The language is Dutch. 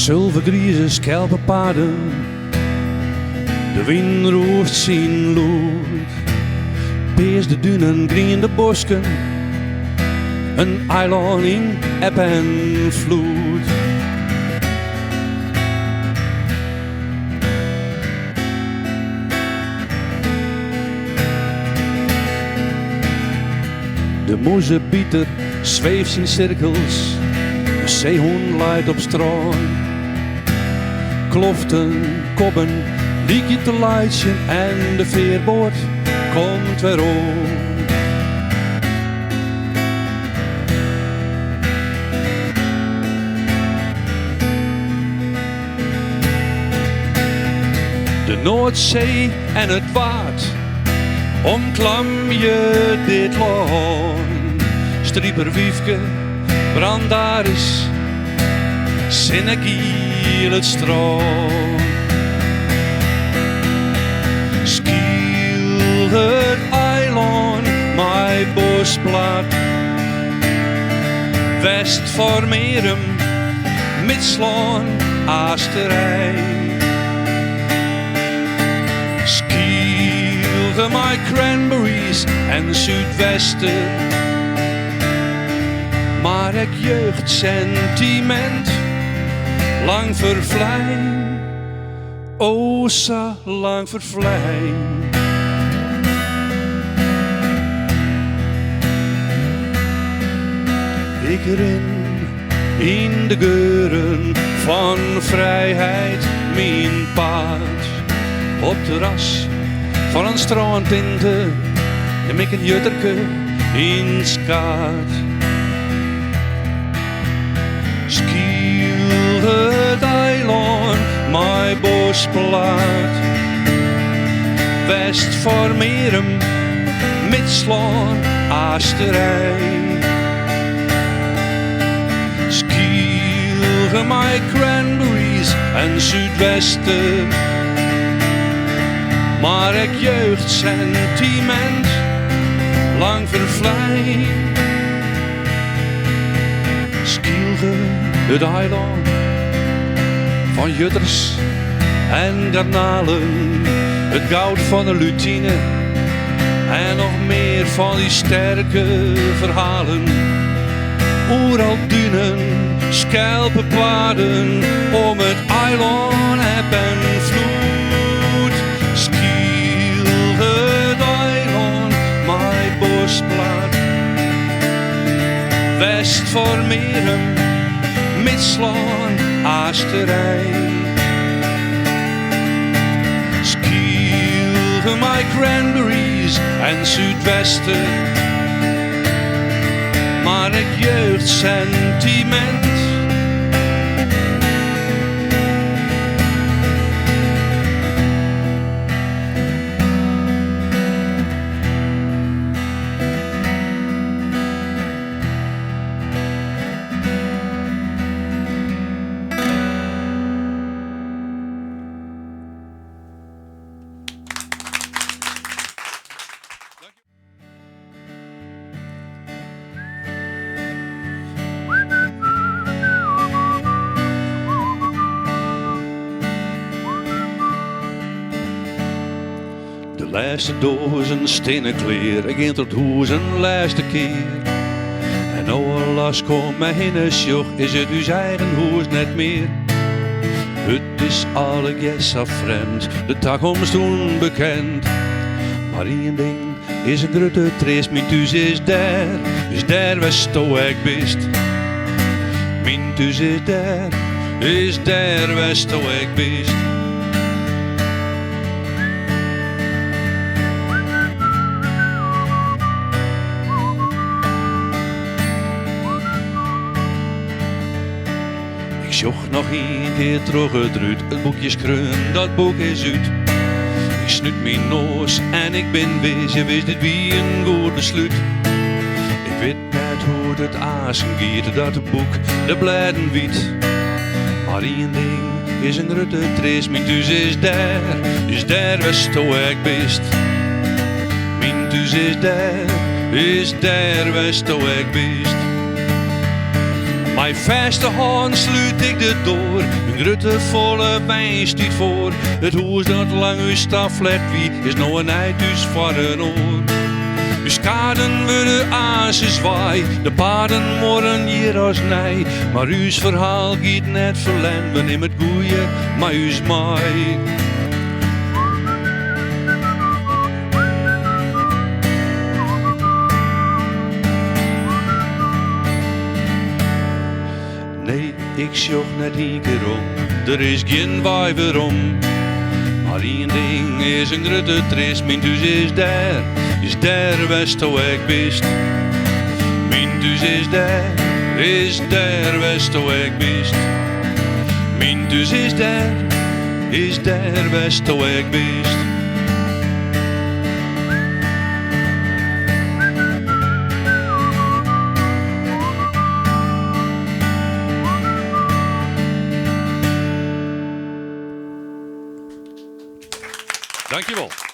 Zilvergrieze schelpenpaden, de wind roert zijn lood. Peers de duinen, grien de bosken, een eiland in eb en vloed. De moezebieter zweeft in cirkels, de zeehoen leidt op strand. Kloften, kobben, liekje te leidje en de veerboot komt weer om. De Noordzee en het waard, omklam je dit land. Strieperwiefke, brandaris, Sinnekiel het strand. Skiel het eiland, mijn bosblad. West voor Merum, Mitslaan, Aasterij. Skiel mijn cranberries en Zuidwesten. Maar ik jeugdsentiment lang vervlijn, o zo lang vervlijn. Ik rin in de geuren van vrijheid mijn paard. Op terras van een strandtinte neem ik een jutterke in skaat. Skiel het eiland, mijn bosplaat. West voor Merum, Mitslaan, Aasterij. Skiel mijn cranberries en Zuidwesten. Maar ik jeugdsentiment lang vervlijn. Skielge het eiland van jutters en garnalen. Het goud van de lutine en nog meer van die sterke verhalen. Oeral dunen, schelpenpaden, om het eiland heb en vloed. Skiel het eiland, mijn bosplaat. West voor Merum, Mitslaan, Aasterij. Skiel mijn cranberries en Zuidwesten. Maar ik jeugdsentiment de laatste dozen stenen kleer, ik ging tot hoes een laatste keer. En nou alles komt mij in een sjoch, is het uw eigen hoes net meer. Het is alle gessa vreemd, de toekomst onbekend. Maar één ding is een grote trist, mijn thuis is daar waar sto ik bist. Mijn thuis is daar waar sto ik bist. Ik zocht nog een keer terug het ruut, het boekje skreun, dat boek is uit. Ik snuit mijn noos en ik ben wees, je wist dit wie een goed besluit. Ik weet net hoe het azen giet, dat het boek de bladen wiet. Maar één ding is een grote trist, mijn thuis is daar waar sto ik bist. Mijn thuis is daar waar sto ik bist. Mijn vaste hand sluit ik de door. Een grote volle wijn stiet voor. Het huis dat lang uw staflet wie is nou een uithuis voor een oor. Uw skaden worden azen zwaai. De paarden worden hier als nij. Maar uw verhaal giet net verlen. We nemen het goeie, maar u's maai. Nee, ik zocht net één keer om, er is geen wijver om. Maar één ding is een grote trist, mijn thuis is daar west hoe ik bist. Mijn thuis is daar west hoe ik bist. Mijn thuis is daar west hoe ik bist. Dankjewel.